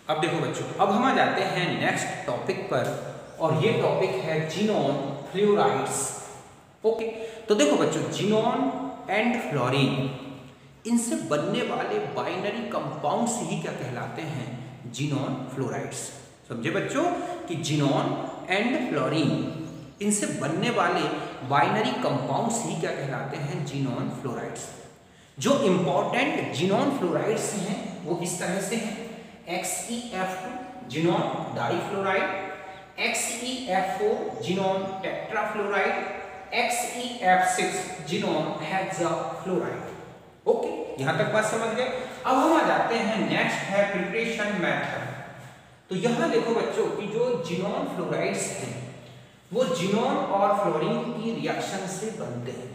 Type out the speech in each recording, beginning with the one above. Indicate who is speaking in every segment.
Speaker 1: अब देखो बच्चों, अब हम आ जाते हैं नेक्स्ट टॉपिक पर और ये टॉपिक है जिनोन फ्लोराइड्स। ओके, तो देखो बच्चों, जिनोन एंड फ्लोरीन, इनसे बनने वाले बाइनरी कंपाउंड्स ही क्या कहलाते हैं? Xenon fluorides. समझे बच्चों कि जिनोन एंड फ्लोरीन, इनसे बनने वाले बाइनरी कंपाउंड्स ही क्या कहलाते हैं? Xenon fluorides. जो इंपॉर्टेंट जिनोन फ्लोराइड्स हैं वो इस तरह से हैं: XeF2 xenon difluoride, XeF4 xenon tetrafluoride, XeF6 xenon hexafluoride. Okay, यहां तक बात समझ गए। अब हम आ जाते हैं नेक्स्ट है प्रिपरेशन मेथड। तो यहां देखो बच्चों कि जो जिनोन फ्लोराइड्स हैं वो जिनोन और फ्लोरीन की रिएक्शन से बनते हैं।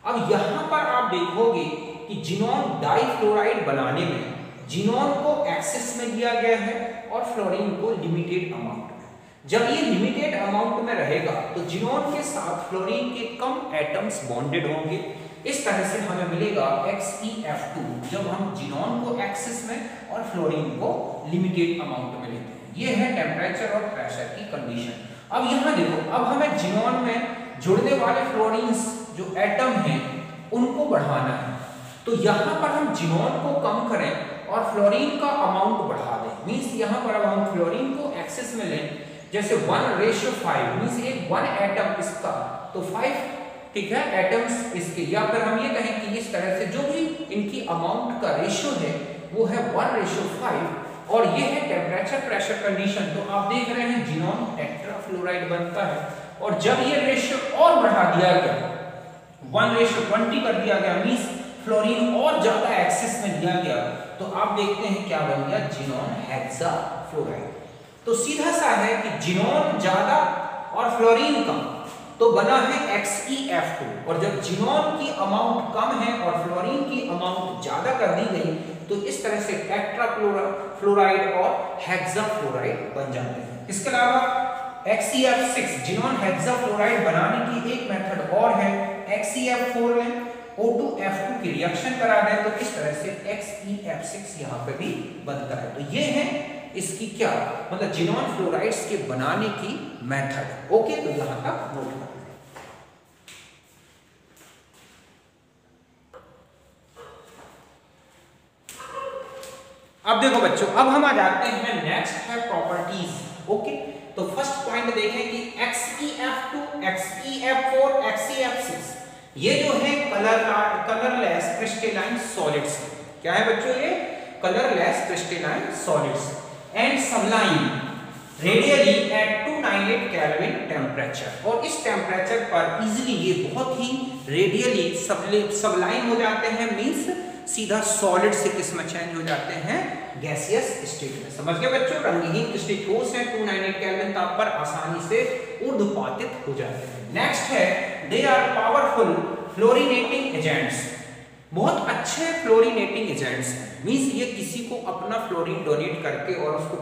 Speaker 1: अब यहां पर आप देखोगे कि जिनोन डाइफ्लोराइड बनाने में जिनोन को एक्सेस में दिया गया है और फ्लोरीन को लिमिटेड अमाउंट में। जब ये लिमिटेड अमाउंट में रहेगा तो जिनोन के साथ फ्लोरीन के कम एटम्स बॉन्डेड होंगे। इस तरह से हमें मिलेगा XeF2 जब हम जिनोन को एक्सेस में और फ्लोरीन को लिमिटेड अमाउंट में लेते हैं। ये है टेम्परेचर और प्रेशर की कंडीशन। अब यहाँ देखो, अब हमें जिनोन में जुड़ने वाले फ्लोरीन्स जो एटम हैं उनको बढ़ाना है। तो यहाँ पर हम जिनोन को कम करें और फ्लोरीन का अमाउंट बढ़ा दें। मींस यहाँ पर अब हम फ्लोरीन को एक्सेस में लें, जैसे 1:5 मींस एक 1 एटम इसका तो 5, ठीक है, एटम्स इसके। या फिर हम ये कहें कि इस तरह से जो भी इनकी अमाउंट का रेशियो है वो है 1:5 और ये है टेम्परेचर प्रेशर कंडीशन। तो आप देख रहे हैं जिनोन टेट्राफ्लोराइड बनता है। और जब ये रेशियो और बढ़ा दिया गया, 1:20 कर दिया गया, मींस फ्लोरीन और ज्यादा एक्सेस में दिया गया, तो आप देखते हैं क्या बन गया? Xenon hexafluoride. तो सीधा सा है कि जिनोन ज्यादा और फ्लोरीन कम, तो बना है XeF2। और जब जिनोन की अमाउंट कम है और फ्लोरीन की अमाउंट ज्यादा कर दी गई तो इस तरह से टेट्राफ्लोराइड और हेक्साफ्लोराइड बन जाते हैं। इसके अलावा XeF6 जिनोन हेक्साफ्लोराइड बनाने की एक मेथड और है। XeF4 में O2F2 की रिएक्शन करा दें तो इस तरह से XeF6 यहाँ पे भी बनता है। तो ये है इसकी क्या मतलब जिनोन फ्लोराइड्स के बनाने की मेथड। ओके, तो यहाँ तक नोट कर लें। अब देखो बच्चों, अब हम आ जाते हैं नेक्स्ट है प्रॉपर्टीज। ओके, तो फर्स्ट पॉइंट देखें कि XeF2, XeF4, XeF6 ये जो है कलरलेस क्रिस्टलाइन सॉलिड्स। क्या है बच्चों? ये colourless crystalline solids and sublime readily at 298 kelvin temperature. और इस टेम्परेचर पर इजीली ये बहुत ही रेडियली सबलाइन हो जाते हैं, मींस सीधा सॉलिड से किस में चेंज हो जाते हैं? गैसियस स्टेट में। समझ गए बच्चों? रंगहीन क्रिस्टलोस है 298 केल्विन ताप पर आसानी से ऊर्ध्वपातित हो जाते हैं। नेक्स्ट है दे आर पावरफुल फ्लोरीनेटिंग एजेंट्स। बहुत अच्छे फ्लोरीनेटिंग एजेंट्स हैं, मींस ये किसी को अपना फ्लोरीन डोनेट करके और उसको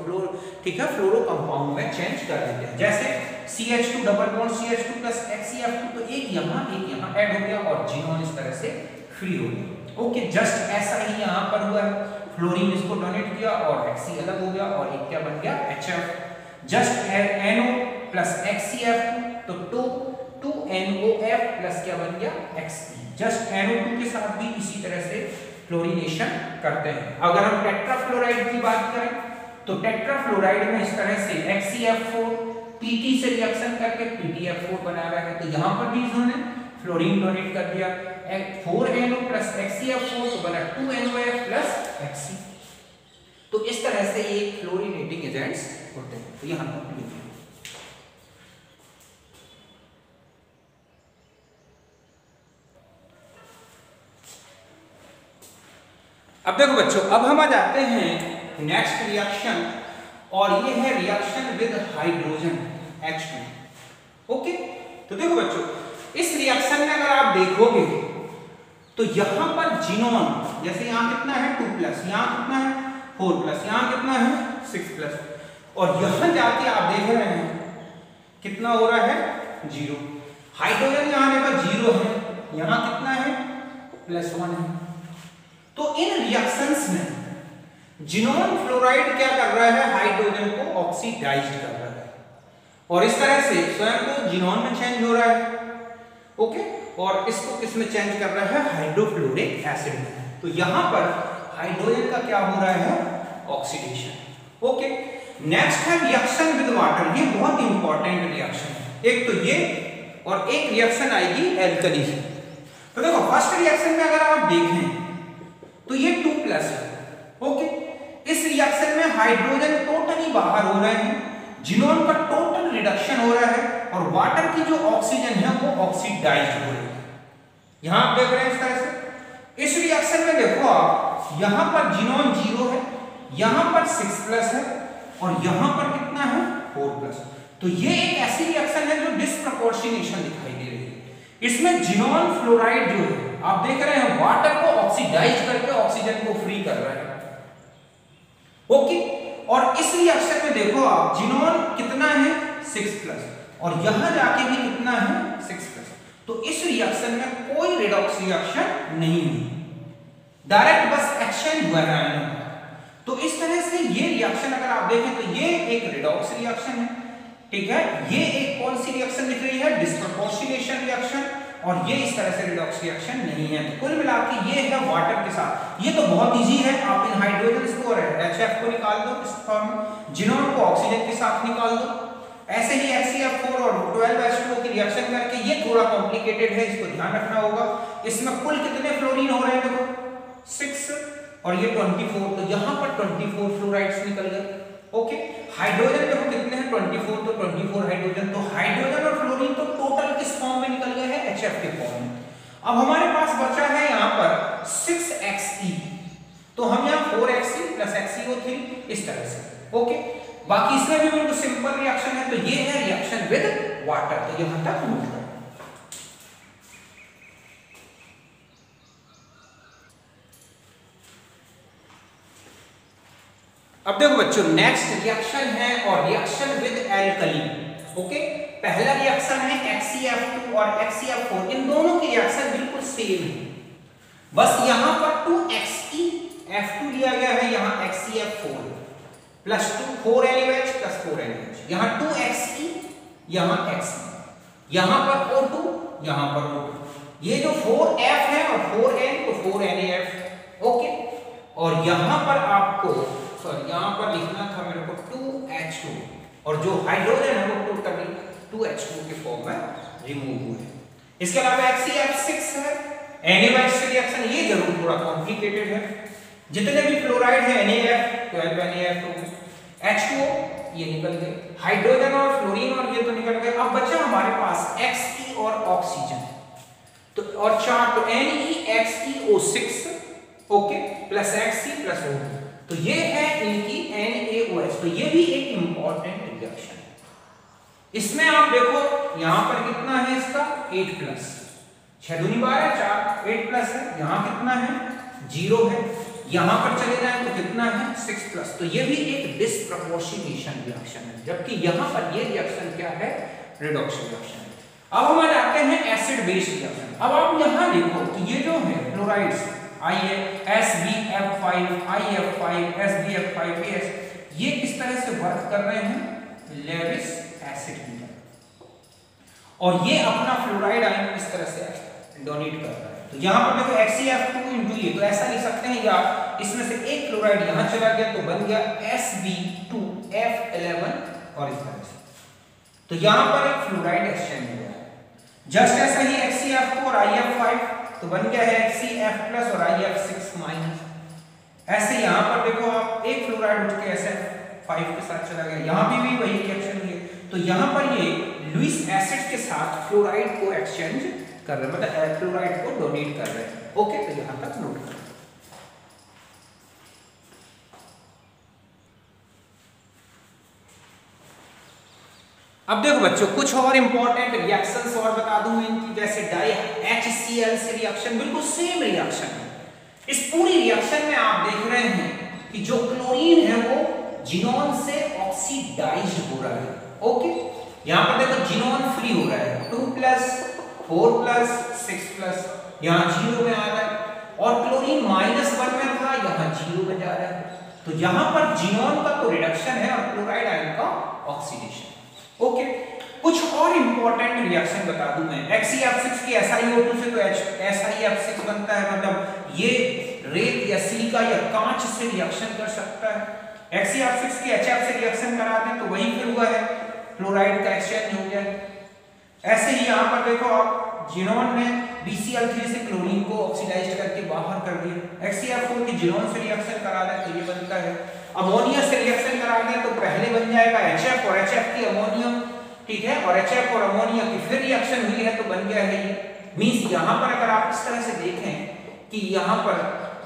Speaker 1: ठीक है फ्लोरो कंपाउंड में चेंज कर देते हैं। जैसे CH2 double bond CH2 plus XeF2, तो एक यहाँ ऐड हो गया और जिनोन इस तरह से फ्री हो गया। ओके, जस्ट ऐसा ही यहाँ पर हुआ है, फ्लोरीन इसको डोनेट किया और Xe अलग हो गया और एक क्या बन गया? HF। Just NO plus XeF2 तो 2NOF प्लस क्या बन गया? Xe। जस्ट NO2 के साथ भी इसी तरह से फ्लोरीनेशन करते हैं। अगर हम टेट्राफ्लोराइड की बात करें तो टेट्राफ्लोराइड में इस तरह से XeF4 PT से रिएक्शन करके PTF4 बना रहा है। तो यहाँ पर भी इन्होंने फ्लोरीन डोनेट कर दिया। 4NO प्लस XeF4 तो बना 2NOF प्लस Xe। तो इस तरह से ये फ्लोरीनेटिंग एजेंट्स होते हैं। तो यहाँ पर लिखिए। अब देखो बच्चों, अब हम आ जाते हैं नेक्स्ट रिएक्शन और ये है reaction with hydrogen H2। Okay, तो देखो बच्चों, इस रिएक्शन में अगर आप देखोगे तो यहां पर जिनोन, जैसे यहां कितना है 2+, यहां कितना है 4+, यहां कितना है 6+, और यहां जाके आप देख रहे हैं कितना हो रहा है 0। हाइड्रोजन यहां देखो 0 है, यहां कितना है +1 है। तो इन रिएक्शंस में जिनोन फ्लोराइड क्या कर रहा है, हाइड्रोजन को ऑक्सीडाइज कर रहा है और इस तरह से स्वयं को जिनोन में चेंज हो रहा है। ओके, और इसको किस में चेंज कर रहा है, हाइड्रोफ्लोरिक एसिड में। तो यहां पर हाइड्रोजन का क्या हो रहा है, ऑक्सीडेशन। ओके, नेक्स्ट है रिएक्शन विद वाटर। ये बहुत इंपॉर्टेंट रिएक्शन है। एक तो ये और एक रिएक्शन आएगी एल्कली से। तो देखो फर्स्ट रिएक्शन में अगर आप देखें तो ये 2+ है। ओके, इस रिएक्शन में हाइड्रोजन टोटली बाहर हो रहे हैं, जिनोन का टोटल रिडक्शन हो रहा है और वाटर की जो ऑक्सीजन है वो ऑक्सीडाइज्ड हो रही है। यहां आप देख रहे हैं इस तरह से। इस रिएक्शन में देखो आप, यहां पर जिनोन 0 है, यहां पर 6+ है और यहां पर कितना है, 4+। तो ये एक ऐसी रिएक्शन है जो डिस्प्रपोर्शनेशन दिखाई दे रही है। इसमें जिनोन फ्लोराइड जो है आप देख रहे हैं वाटर को ऑक्सीडाइज करके ऑक्सीजन को फ्री कर रहा है। ओके, और इस रिएक्शन में देखो आप, जिनोन कितना है, 6+ और यहां जाके भी कितना है, 6+। तो इस रिएक्शन में कोई रिडॉक्स रिएक्शन नहीं हुई, डायरेक्ट बस एक्सचेंज हुआ है आयनों का। तो इस तरह से ये रिएक्शन अगर आप देखें तो ये एक रिडॉक्स रिएक्शन है, ठीक है। ये एक कौन सी रिएक्शन दिख रही है, डिस्प्रपोर्शनेशन रिएक्शन, और ये इस तरह से रिडॉक्स रिएक्शन नहीं है। तो कुल मिलाकर ये है वाटर के साथ। ये तो बहुत इजी है, आप इन हाइड्रोजन को और HF को निकाल दो इस फॉर्म में, जिनोन को ऑक्सीजन के साथ निकाल दो। ऐसे ही HCl4 और 12H2O की रिएक्शन करके, ये थोड़ा कॉम्प्लिकेटेड है, इसको ध्यान रखना होगा। इसमें कुल कितने फ्लोरीन हो रहे हैं, देखो 6 और ये 24, तो यहां पर 24 फ्लोराइड्स निकल गए। ओके, हाइड्रोजन देखो कितने हैं, 24, तो 24 हाइड्रोजन। तो हाइड्रोजन और फ्लोरीन तो टोटल किस फॉर्म में निकल गए हैं, HF के फॉर्म में। अब हमारे पास बचा है यहां पर 6Xe, तो हम यहां 4Xe + XeO3 इस तरह से। ओके, बाकी इसमें भी बिल्कुल सिंपल रिएक्शन है। तो ये है रिएक्शन विद वाटर। तो यहां तक नोट करो। अब देखो बच्चों, नेक्स्ट रिएक्शन है और रिएक्शन विद एल्कली। ओके, पहला रिएक्शन है HCF2 और HCF4। इन दोनों की रिएक्शन बिल्कुल सेम है, बस यहां पर 2XeF2 लिया गया है, यहां HCF4 +2 4NaOH + 4NaOH, यहां 2Xe, यहां Xe, यहां पर O2, यहां पर O2। ये जो 4F है और 4N तो 4NaF। ओके, और यहां पर आपको यहां पर लिखना था मेरे को 2H2 और जो हाइड्रोजन है वो टोटली 2H2 के फॉर्म में रिमूव हुए। इसके अलावा HCF6 है, NaOH से रिएक्शन, ये जरूर थोड़ा कॉम्प्लिकेटेड है। जितने भी फ्लोराइड है NaF 12NaF हो गए, H2O ये निकल गए, हाइड्रोजन और फ्लोरीन और ये तो निकल गए। अब बचा हमारे पास Xe और ऑक्सीजन, तो और 4 तो NeXeO6 ओके + Xe + O2। तो ये है इनकी NaOH। तो ये भी एक इंपॉर्टेंट रिएक्शन है। इसमें आप देखो यहां पर कितना है इसका, 8+, 6 दूनी 12 4, 8+ है। यहां कितना है, 0 है। यहां पर चले जाए तो कितना है, 6+। तो ये भी एक डिस्प्रपोर्शनेशन रिएक्शन है, जबकि यहां पर ये रिएक्शन क्या है, रिडॉक्स रिएक्शन है। अब हम आ जाते हैं एसिड बेस रिएक्शन। अब आप यहां देखो कि ये जो है फ्लोराइड्स SbF5, IF5, SbF5, ये किस तरह से वर्क कर रहे हैं, लेविस एसिड की तरह, और ये अपना फ्लोराइड आयन इस तरह से डोनेट कर रहा है। तो यहां पर देखो HCF2 × ये, तो ऐसा लिख सकते हैं, या इसमें से एक फ्लोराइड यहां चला गया तो बन गया Sb2F11 और इस तरह से। तो यहां पर एक फ्लोराइड एक्सचेंज हुआ है। जस्ट ऐसा ही HCF2 और IF5 तो बन गया है HCF+ और IF6-। ऐसे यहां पर देखो आप, एक फ्लोराइड उठ के SF5 के साथ चला गया, यहां भी वही रिएक्शन हुई। तो यहां पर ये लुईस एसिड के साथ फ्लोराइड को एक्सचेंज कर रहे हैं, मतलब फ्लोराइड को डोनेट कर रहे हैं। ओके, तो यहां तक नोट करें। अब देखो बच्चों, कुछ और इंपॉर्टेंट रिएक्शंस और बता दूं इनकी, जैसे डाई HCl से रिएक्शन, बिल्कुल सेम रिएक्शन है। इस पूरी रिएक्शन में आप देख रहे हैं कि जो क्लोरीन है वो जिनोन से ऑक्सीडाइज्ड हो रहा है। ओके, यहां पर देखो जिनोन फ्री हो रहा है, 2+, 4+, 6+, यहां 0 में आ रहा है, और क्लोरीन -1 में था, यहां 0 में जा रहा है। तो यहां पर जिनोन का तो रिडक्शन है और क्लोराइड आयन का ऑक्सीडेशन। ओके, कुछ और इंपॉर्टेंट रिएक्शन बता दूं मैं। XeF6 की SiO2 से तो SiF6 बनता है, मतलब ये रेत या सिलिका या कांच से रिएक्शन कर सकता है। XeF6 की HF से रिएक्शन करा दें तो वही फिर हुआ है, फ्लोराइड का एक्सचेंज हो गया। ऐसे ही यहां पर देखो आप, जिनोन ने BCl3 से क्लोरीन को ऑक्सीडाइज करके बाहर कर दिया। XeF4 की जिनोन से रिएक्शन करा दें तो ये बनता है। अमोनिया से रिएक्शन करा दें तो पहले बन जाएगा HF और HF की अमोनियम, ठीक है, और HF और अमोनिया की फिर रिएक्शन हुई है तो बन गया है ये। मींस यहां पर अगर आप इस तरह से देखें कि यहां पर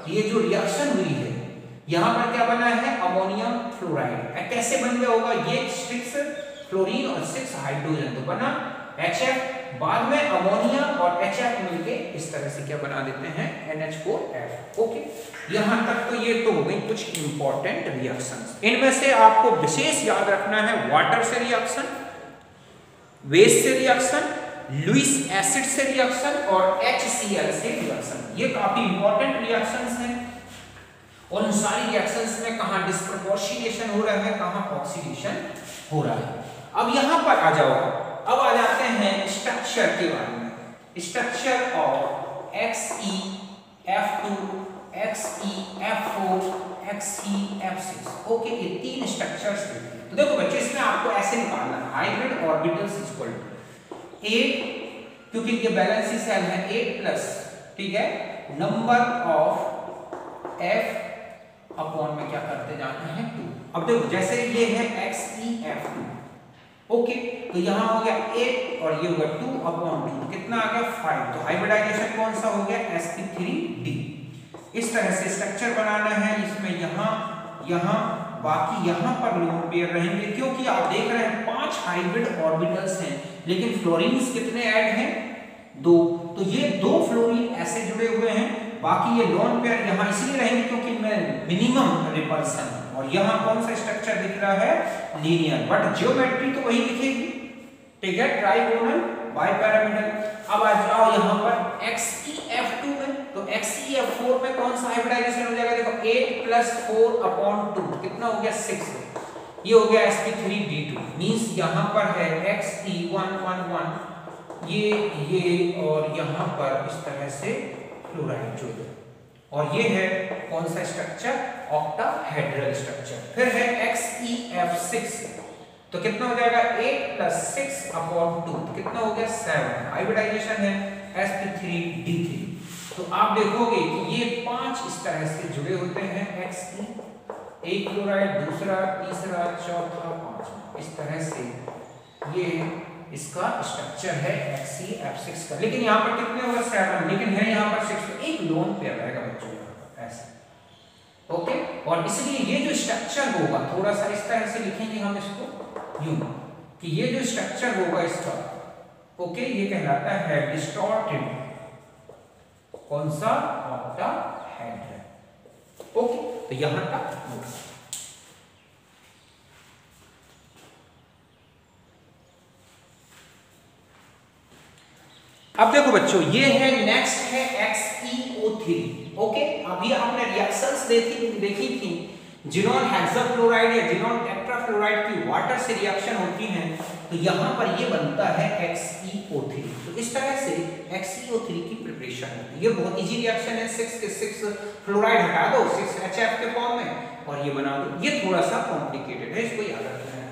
Speaker 1: ये जो रिएक्शन हुई है, यहां पर क्या बना है, अमोनियम फ्लोराइड। कैसे बन गया होगा, ये 6 फ्लोरीन और 6 हाइड्रोजन तो बना HF, बाद में अमोनिया और HF मिलके इस तरह से क्या बना देते हैं, NH4F। ओके, यहां तक तो ये तो हो गई कुछ इंपॉर्टेंट रिएक्शंस। इनमें से आपको विशेष याद रखना है वाटर से रिएक्शन, वेस्ट से रिएक्शन, लुईस एसिड से रिएक्शन और HCl से रिएक्शन। ये काफी इंपॉर्टेंट रिएक्शंस हैं और उन सारी रिएक्शंस में कहां डिस्प्रोपोर्शनेशन हो रहा है, कहां ऑक्सीडेशन हो रहा है। अब यहां पर आ जाओ, अब आ जाते हैं स्ट्रक्चर के बारे में। Structure of XeF2, XeF4, XeF6। Okay, ये 3 स्ट्रक्चर्स हैं। तो देखो बच्चों, इसमें आपको ऐसे निकालना है, हाइब्रिड ऑर्बिटल्स इक्वल टू 8, क्योंकि ये बैलेंस सेल है, 8 प्लस, ठीक है, नंबर ऑफ F अपॉन में क्या करते जाना है 2। अब देखो जैसे ये है XeF2, ओके, तो यहां हो गया 8 और ये हो गया 2 अपॉन 2, कितना आ गया 5। तो हाइब्रिडाइजेशन कौन सा हो गया, sp3d। इस तरह से स्ट्रक्चर बनाना है। इसमें यहां बाकी यहां पर लोन पेयर रहेंगे, क्योंकि आप देख रहे हैं 5 हाइब्रिड ऑर्बिटल्स हैं, लेकिन फ्लोरीन्स कितने ऐड हैं, 2। तो ये 2 फ्लोरीन ऐसे जुड़े हुए हैं, बाकी ये लोन पेयर यहां इसलिए रहेंगे क्योंकि इनमें मिनिमम रिपल्सन। और यहां कौन सा स्ट्रक्चर दिख रहा है, लीनियर, बट ज्योमेट्री तो वही दिखेगी, ठीक है, ट्राइगोनल बाइपिरामिडल। अब आ जाओ यहां पर XeF2 में, तो XeF4 में कौन सा हाइब्रिडाइजेशन हो जाएगा, देखो 8 प्लस 4 अपॉन 2, कितना हो गया 6। ये हो गया sp3d2। मींस यहां पर है Xe111, ये और यहां पर इस तरह से फ्लोराइड जुड़, और ये है कौन सा स्ट्रक्चर, ऑक्टाहेड्रल स्ट्रक्चर। फिर है XeF6, तो कितना हो जाएगा 8 प्लस 6 अपॉन 2, कितना हो गया 7। हाइब्रिडाइजेशन है sp3d3। तो आप देखोगे कि ये 5 इस तरह से जुड़े होते हैं, Xe, एक क्लोराइड, दूसरा, तीसरा, चौथा, पांचवा, इस तरह से ये इसका स्ट्रक्चर है XeF6 का। लेकिन यहाँ पर कितने होगा 7, लेकिन है यहाँ पर 6, तो एक लोन पेयर रहेगा बच्चों ऐसे। ओके, और इसलिए ये जो स्ट्रक्चर होगा, थोड़ा सा इस तरह से लिखेंगे हम इसको यूं, कि ये जो स्ट्रक्चर होगा इसका, ओके, ये कहलाता है डिस्टॉर्टेड, कौन सा, ऑक्टाहेड्रल। ओके, तो यहां तक होगा। अब देखो बच्चों, ये है नेक्स्ट है XeO3। ओके, अभी आपने रिएक्शंस देखी थी, जिनोन हेक्साफ्लोराइड या जिनोन टेट्राफ्लोराइड की वाटर से रिएक्शन होती है, तो यहां पर ये बनता है XeO3। तो इस तरह से XeO3 की प्रिपरेशन होती है। ये बहुत इजी रिएक्शन है, 6 के 6 फ्लोराइड हटा दो, 6 HF के फॉर्म में और ये बना दो। ये थोड़ा सा कॉम्प्लिकेटेड है, इसको याद रखना है।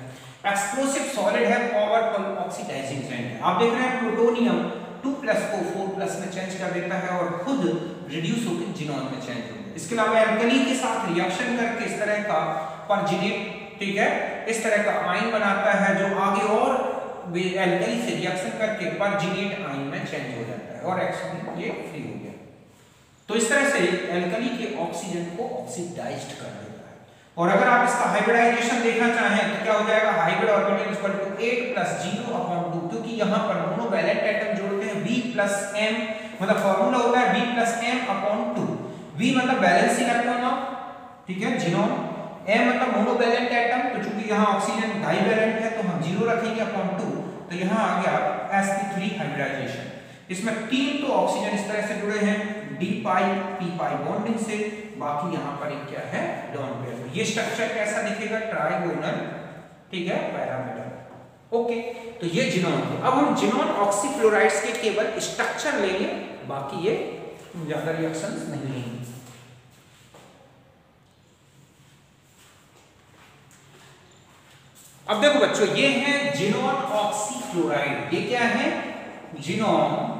Speaker 1: एक्सप्लोसिव सॉलिड है, पावरफुल ऑक्सीडाइजिंग एजेंट है। आप देख रहे हैं प्लूटोनियम 2 प्लस को 4 प्लस में चेंज कर देता है और खुद रिड्यूस होकर जिनोन में चेंज होता है। इसके अलावा एल्कली के साथ रिएक्शन करके इस तरह का परजिनेट, ठीक है, इस तरह का आयन बनाता है जो आगे और एल्कली से रिएक्शन करके परजिनेट आयन में चेंज हो जाता है और एक्चुअली ये फ्री हो गया। तो इस तरह से एल्कली के ऑक्सीजन को ऑक्सीडाइज्ड कर देता है। और अगर आप इसका हाइब्रिडाइजेशन देखना चाहें तो क्या हो जाएगा, hybrid orbital equal to 8 plus 0/2, क्योंकि यहां पर मोनोवैलेंट एटम जोड़ते हैं B प्लस M, मतलब फार्मूला होता है B प्लस M/2। B मतलब बैलेंस इलेक्ट्रॉन, ठीक है, जिनोन, M मतलब मोनोवैलेंट एटम, तो चूंकि यहां ऑक्सीजन डाइवैलेंट है तो हम 0 रखेंगे अपॉन 2, तो यहां आ गया sp3 हाइब्रिडाइजेशन। इसमें 3 तो ऑक्सीजन इस तरह से जुड़े हैं D पाई P पाई बॉन्डिंग से, बाकी यहां पर एक क्या है, लोन पेयर। ये स्ट्रक्चर कैसा दिखेगा, ट्राइगोनल, ठीक है, पिरामिडल। ओके, तो ये जिनोन थे। अब हम जिनोन ऑक्सीफ्लोराइड्स के केवल स्ट्रक्चर लेंगे, बाकी ये ज्यादा रिएक्शंस नहीं लेंगे। अब देखो बच्चों, ये है जिनोन ऑक्सीफ्लोराइड। ये क्या है, जिनोन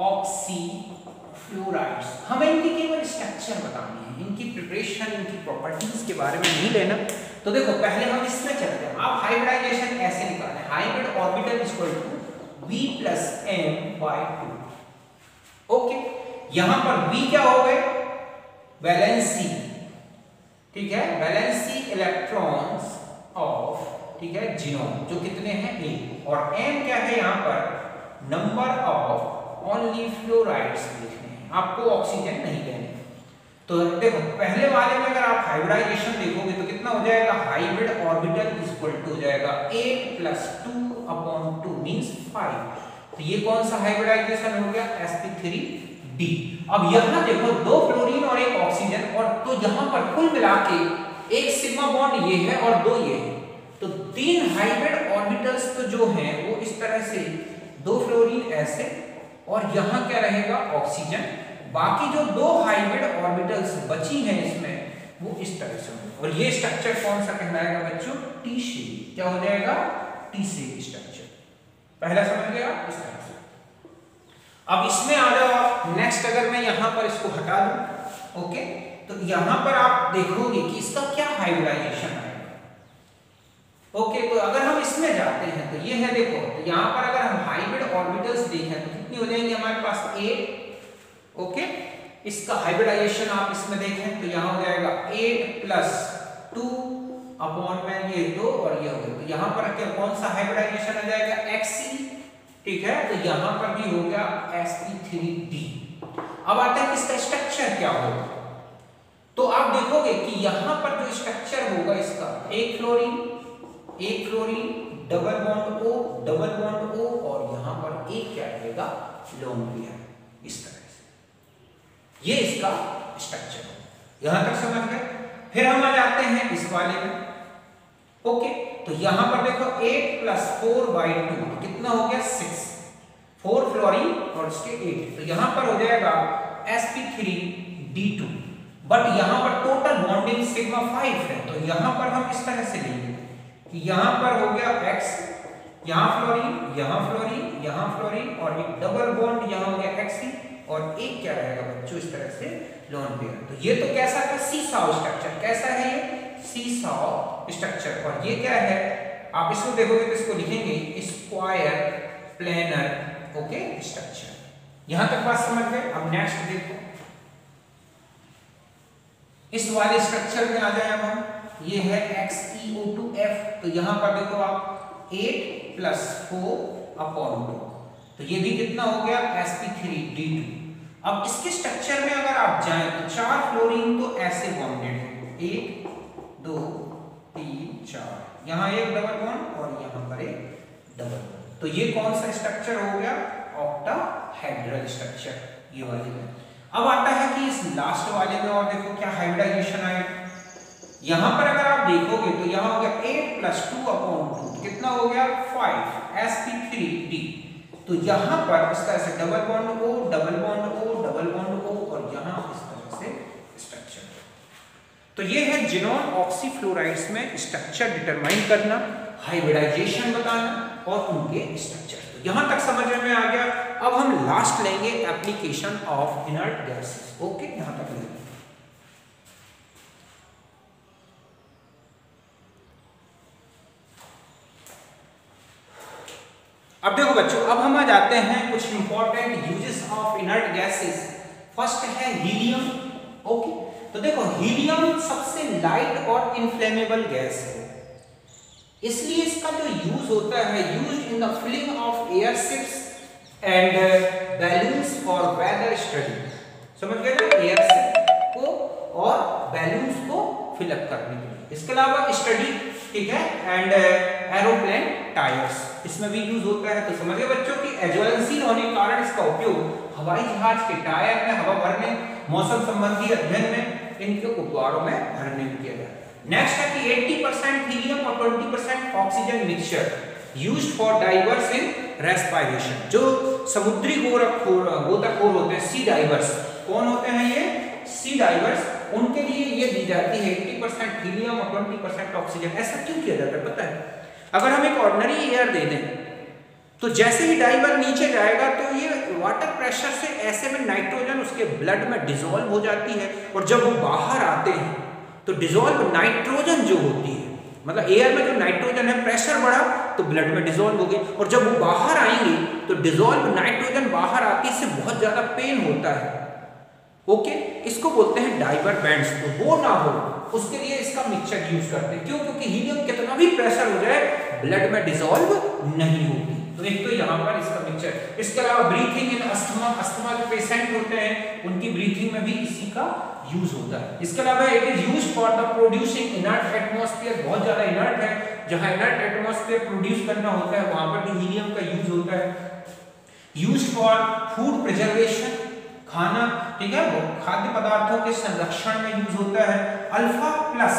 Speaker 1: ऑक्सीफ्लोराइड्स। हमें इनकी केवल स्ट्रक्चर बतानी है, इनकी प्रिपरेशन, इनकी प्रॉपर्टीज के बारे में नहीं लेना। तो देखो पहले हम इसमें चलते हैं। आप हाइब्रिडाइजेशन ऐसे निकालें, hybrid orbital equal to V + m/2। Okay, यहां पर V क्या हो गए, वैलेंसी, ठीक है, वैलेंसी इलेक्ट्रॉन्स ऑफ, ठीक है, जिनोन, जो कितने हैं, 1, और m क्या है यहां पर, नंबर ऑफ ओनली फ्लोराइड्स लिखने हैं, आपको ऑक्सीजन नहीं लेने। तो देखो पहले वाले में अगर आप हाइब्रिडाइजेशन देखोगे तो कितना हो जाएगा, हाइब्रिड ऑर्बिटल इक्वल टू हो जाएगा 8 + 2/2 मींस 5। तो ये कौन सा हाइब्रिडाइजेशन हो गया, sp3d। अब यहां देखो 2 फ्लोरीन और 1 ऑक्सीजन, और तो यहां पर कुल मिला के 1 सिग्मा बॉन्ड ये है और 2 ये है, तो 3 हाइब्रिड ऑर्बिटल्स तो जो हैं वो इस तरह से, 2 फ्लोरीन ऐसे, और यहां क्या रहेगा, ऑक्सीजन। बाकी जो 2 हाइब्रिड ऑर्बिटल्स बची हैं इसमें, वो इस तरह से होंगे। और ये स्ट्रक्चर कौन सा कहलाएगा बच्चों, टी शेप। क्या हो जाएगा, टी शेप स्ट्रक्चर। पहला समझ गया, इस तरह से। अब इसमें आ जाओ आप, नेक्स्ट अगर मैं यहां पर इसको हटा दूं, ओके, तो यहां पर आप देखोगे कि इसका क्या हाइब्रिडाइजेशन आएगा। ओके, तो अगर हम इसमें जाते हैं तो ये है, देखो, तो यहां पर अगर हम हाइब्रिड ऑर्बिटल्स देखें तो कितनी हो जाएंगी हमारे पास, 8। ओके, इसका हाइब्रिडाइजेशन आप इसमें देखें तो यहां हो जाएगा 8 + 2/में ये 2 और ये हो गया। तो यहां पर क्या, कौन सा हाइब्रिडाइजेशन आ जाएगा, Xe, ठीक है। तो यहां पर भी हो गया sp3d। अब आता है कि इसका स्ट्रक्चर क्या होगा। तो आप देखोगे कि यहां पर जो स्ट्रक्चर होगा इसका, एक फ्लोरीन, डबल बॉन्ड O, और यहां पर एक क्या रहेगा, लोन पेयर, इस तरह से। ये इसका स्ट्रक्चर है, यहां तक समझ गए। फिर हम आ जाते हैं इस वाले में। ओके, तो यहां पर देखो 8 + 4/2 तो कितना हो गया, 6, 4 फ्लोरीन और इसके 8, तो यहां पर हो जाएगा sp3d2। बट यहां पर टोटल बॉन्डिंग सिग्मा 5 है, तो यहां पर हम इस तरह से लेंगे कि यहां पर हो गया x, यहां फ्लोरीन, और एक डबल बॉन्ड यहां हो गया Xe, और एक क्या रहेगा बच्चों, इस तरह से लोन पेयर। तो ये तो कैसा था, सीसॉ स्ट्रक्चर। कैसा है ये, सीसॉ स्ट्रक्चर। और ये क्या है, आप इसको देखोगे तो इसको लिखेंगे स्क्वायर प्लेनर, ओके, स्ट्रक्चर। यहां तक बात समझ गए। अब नेक्स्ट देखो, इस वाले स्ट्रक्चर में आ जाए अब हम। ये है XeO2F। तो यहां पर देखो आप 8 + 4/2, तो ये भी कितना हो गया, sp3d2। अब इसके स्ट्रक्चर में अगर आप जाएं तो 4 फ्लोरीन तो ऐसे बॉन्डेड है, 1 2 3 4, यहां एक डबल बॉन्ड और यहां पर एक डबल बॉन्ड। तो ये कौन सा स्ट्रक्चर हो गया, ऑक्टाहेड्रल स्ट्रक्चर, ये वाले में। अब आता है कि इस लास्ट वाले में, और देखो क्या हाइब्रिडाइजेशन आएगा। यहां पर अगर आप देखोगे तो यहां हो गया 8 + 2/2, कितना हो गया, 5, sp3d। तो यहां पर इस तरह से डबल बॉन्ड O, और यहां इस तरह से स्ट्रक्चर। तो ये है जिनोन ऑक्सीफ्लोराइड्स में स्ट्रक्चर डिटरमाइन करना, हाइब्रिडाइजेशन बताना और उनके स्ट्रक्चर। तो यहां तक समझ में आ गया। अब हम लास्ट लेंगे application of inert gases. Okay, यहां तक लेंगे। अब देखो बच्चों, अब हम आ जाते हैं कुछ important uses of inert gases. First है हीलियम। ओके, तो देखो हीलियम सबसे लाइट और इनफ्लेमेबल गैस है, इसलिए इसका जो यूज होता है, used in the filling of airships and balloons for weather study. समझ गए ना, एयरशिप को और बैलून्स को फिलअप करने के लिए। इसके अलावा स्टडी, ठीक है, एंड एरोप्लेन टायर्स, इसमें भी यूज होता है। तो समझिए बच्चों कि ज्वलनशील होने के कारण इसका उपयोग हवाई जहाज के टायर में हवा भरने, मौसम संबंधी अध्ययन में, इनके उपवारों में भरने में किया जाता है। नेक्स्ट है कि 80% हीलियम और 20% oxygen mixture used for diverse in respiration. जो समुद्री गोताखोर होते हैं, सी डाइवर्स, कौन होते हैं ये? सी डाइवर्स, उनके लिए ये दी जाती है 80% हीलियम और 20% ऑक्सीजन। ऐसा क्यों किया जाता है पता है? अगर हम एक ऑर्डिनरी एयर दे दें तो जैसे ही डाइवर नीचे जाएगा तो ये वाटर प्रेशर से ऐसे में नाइट्रोजन उसके ब्लड में डिसॉल्व हो जाती है, और जब वो बाहर आते हैं तो डिसॉल्व नाइट्रोजन जो होती है, मतलब एयर में जो नाइट्रोजन है, प्रेशर बढ़ा तो ब्लड में डिसॉल्व हो गई, और जब वो बाहर आएंगे तो डिसॉल्व नाइट्रोजन बाहर आती से बहुत ज्यादा पेन होता है। ओके, इसको बोलते हैं डाइवर बैंड्स। तो वो ना हो उसके लिए इसका मिक्सचर यूज करते हैं। क्यों? क्योंकि हीलियम कितना भी प्रेशर हो जाए ब्लड में डिसॉल्व नहीं होगी। तो एक तो यहाँ पर इसका मिक्सचर। इसके अलावा ब्रीथिंग इन अस्थमा, अस्थमा जो पेशेंट होते हैं उनकी ब्रीथिंग में भी इसी का यूज होता है। इसके अलावा it is used for the producing inert atmosphere. बहुत ज्यादा इनर्ट है, जहां इनर्ट एटमॉस्फेयर प्रोड्यूस करना होता है वहां पर भी हीलियम का यूज होता है। यूज्ड फॉर फूड प्रिजर्वेशन, खाना, ठीक है, खाद्य पदार्थों के संरक्षण में यूज होता है। अल्फा प्लस,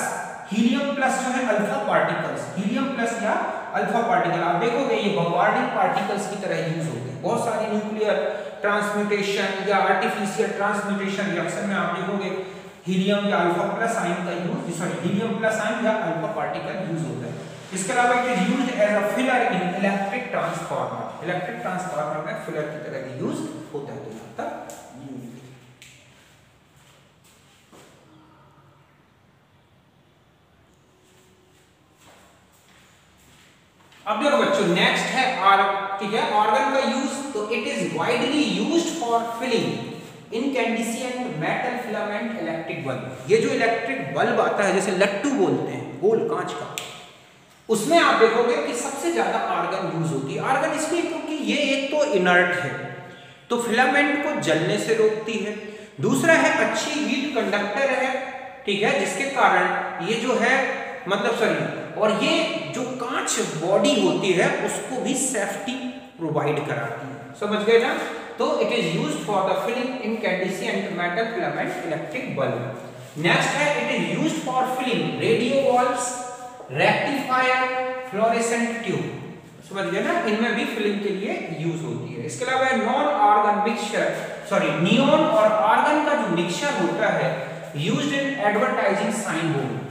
Speaker 1: हीलियम प्लस जो है अल्फा पार्टिकल्स, हीलियम प्लस या अल्फा पार्टिकल, आप देखोगे ये बॉम्बार्डिंग पार्टिकल्स की तरह यूज होते हैं। बहुत सारी न्यूक्लियर ट्रांसम्यूटेशन या आर्टिफिशियल ट्रांसम्यूटेशन रिएक्शन में आप देखोगे हीलियम या अल्फा प्लस आयन का use, sorry helium plus ion या अल्फा पार्टिकल यूज होता है। इसके अलावा it is used as a filler in electric transformer. Electric transformer में फिलर की तरह का यूज होता है। तो यहां तक अब देखो बच्चों, नेक्स्ट है ठीक है, ऑर्गन का यूज। तो it is widely used for filling incandescent metal filament electric bulb. ये जो इलेक्ट्रिक बल्ब आता है, जैसे लट्टू बोलते हैं, गोल कांच का, उसमें आप देखोगे कि सबसे ज्यादा आर्गन यूज होती है। आर्गन इसलिए क्योंकि ये एक तो इनर्ट है, तो फिलामेंट को जलने से रोकती है। दूसरा है अच्छी हीट कंडक्टर है, ठीक है, जिसके कारण ये जो है मतलब सॉरी, और ये जो कांच बॉडी होती है उसको भी सेफ्टी प्रोवाइड कराती है। समझ गए ना? तो it is used for the filling incandescent metal filament electric bulb. Next है it is used for filling radio valves, rectifier, fluorescent tube. समझ गए ना? इनमें भी फिलिंग के लिए यूज होती है। इसके अलावा non argon mixture, sorry neon और आर्गन का जो मिक्सचर होता है used in advertising sign board.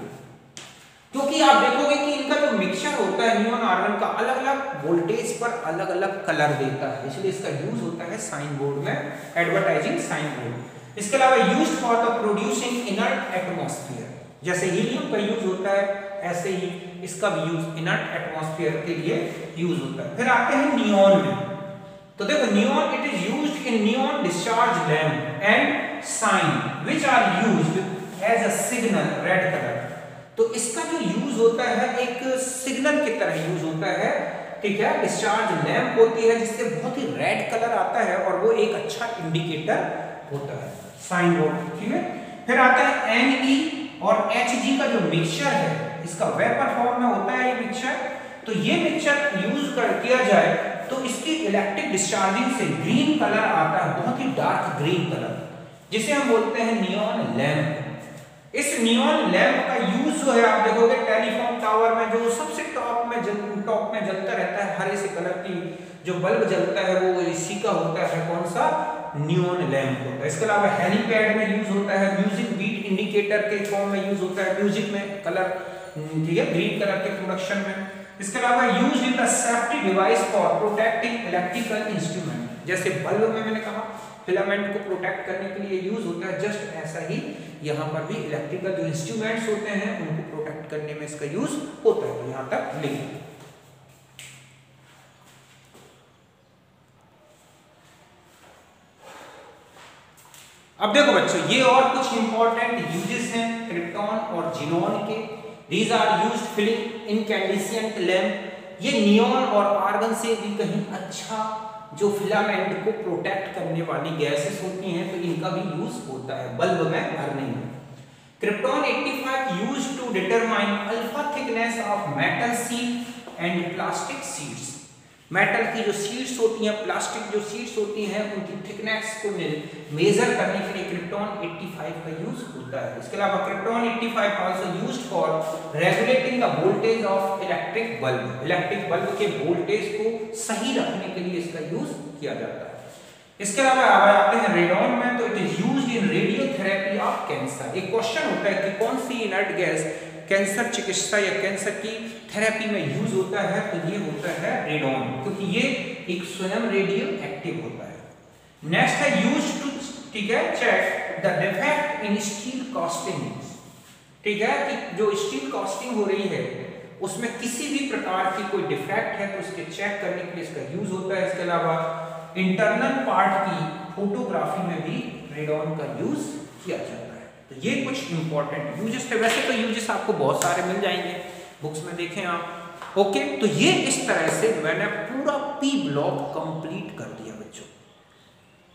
Speaker 1: क्योंकि आप देखोगे कि इनका जो मिक्सचर होता है नियॉन आर्गन का अलग अलग वोल्टेज पर अलग अलग कलर देता है, इसलिए इसका यूज होता है साइन बोर्ड में, एडवर्टाइजिंग साइन बोर्ड। इसके अलावा used for the producing inert atmosphere, जैसे हीलियम का यूज होता है ऐसे ही इसका भी यूज इनर्ट एटमॉस्फेयर के लिए यूज होता है। फिर आते हैं नियॉन में। तो देखो neon it is used in neon discharge lamp and sign which are used as a signal red colour. तो इसका जो यूज होता है एक सिग्नल की तरह यूज होता है, ठीक है। डिस्चार्ज लैंप होती है जिससे बहुत ही रेड कलर आता है और वो एक अच्छा इंडिकेटर होता है, साइन बोर्ड, ठीक है। फिर आता है Ne और Hg का जो मिक्सचर है, इसका वेपर फॉर्म में होता है ये मिक्सचर। तो ये मिक्सचर यूज किया जाए तो इसकी इलेक्ट्रिक डिस्चार्जिंग से ग्रीन कलर आता है, बहुत ही डार्क ग्रीन कलर, जिसे हम बोलते हैं नियॉन लैंप। इस नियॉन लैंप का यूज जो है आप देखोगे टेलीफोन टावर में जो सबसे टॉप में जलता रहता है हरे से कलर की जो बल्ब जलता है वो इसी का होता है, कौन सा? नियॉन लैंप होता है। इसके अलावा हेलीपैड में यूज होता है, म्यूजिक बीट इंडिकेटर के फॉर्म में यूज होता है, म्यूजिक में कलर, ठीक है, ग्रीन कलर के प्रोडक्शन में। इसके अलावा use in the safety device for protecting electrical instrument, जैसे बल्ब में मैंने कहा फिलामेंट को प्रोटेक्ट करने के लिए यूज होता है, जस्ट ऐसा ही यहाँ पर भी इलेक्ट्रिकल जो इंस्ट्रूमेंट्स होते हैं उनको प्रोटेक्ट करने में इसका यूज होता है। तो यहाँ तक लिखिए। अब देखो बच्चों, ये और कुछ इंपॉर्टेंट यूजेस हैं क्रिप्टॉन और जिनॉन के। These are used filling incandescent lamp. ये नियॉन और आर्गन से भी कहीं अच्छा जो फिलामेंट को प्रोटेक्ट करने वाली गैसेस होती हैं तो इनका भी यूज होता है बल्ब में भरने में। Krypton 85 used to determine alpha thickness of metal seed and plastic seeds. Metal की जो शीट्स होती हैं, प्लास्टिक जो शीट्स होती हैं, उनकी थिकनेस को मेजर करने के लिए क्रिप्टॉन 85 का यूज होता है। इसके अलावा krypton 85 also used for regulating the voltage of electric bulb. Electric bulb के वोल्टेज को सही रखने के लिए इसका यूज किया जाता है। इसके अलावा अब आते हैं रेडॉन में, तो it is used in radiotherapy of cancer. एक क्वेश्चन होता है कि कौन सी इनर्ट गैस कैंसर चिकित्सा या कैंसर की थेरेपी में यूज होता है, तो ये होता है रेडॉन, क्योंकि ये एक स्वयं रेडियो एक्टिव होता है। नेक्स्ट है यूज्ड टू, ठीक है, check the defect in steel casting. ठीक है, कि जो स्टील कास्टिंग हो रही है उसमें किसी भी प्रकार की कोई डिफेक्ट है तो उसके चेक करने के लिए इसका यूज होता है। इसके अलावा इंटरनल पार्ट की फोटोग्राफी में भी रेडॉन का यूज किया जाता है। तो ये कुछ इंपॉर्टेंट यूजेस थे। वैसे तो यूजेस आपको बहुत सारे मिल जाएंगे बुक्स में, देखें आप। ओके, तो ये इस तरह से मैंने पूरा पी ब्लॉक कंप्लीट कर दिया बच्चों।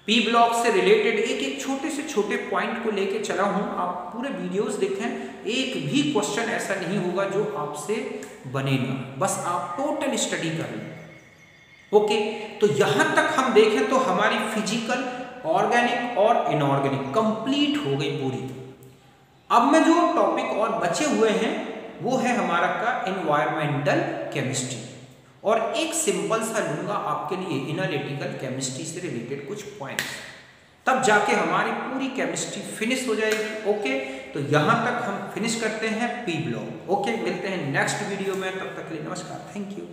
Speaker 1: पी ब्लॉक से रिलेटेड एक एक छोटे से छोटे पॉइंट को लेके चला हूं। आप पूरे वीडियोस देखें, एक भी क्वेश्चन ऐसा नहीं होगा जो आपसे बने ना, बस आप टोटल स्टडी कर लें। ओके, तो यहां तक हम देखें तो हमारी फिजिकल, ऑर्गेनिक और इनऑर्गेनिक कंप्लीट हो गई पूरी। अब में जो टॉपिक और बचे हुए हैं वो है हमारा का एनवायरमेंटल केमिस्ट्री, और एक सिंपल सा लूंगा आपके लिए एनालिटिकल केमिस्ट्री से रिलेटेड कुछ पॉइंट्स, तब जाके हमारी पूरी केमिस्ट्री फिनिश हो जाएगी। ओके, तो यहां तक हम फिनिश करते हैं पी ब्लॉक। ओके, मिलते हैं नेक्स्ट वीडियो में, तब तक के लिए नमस्कार, थैंक यू।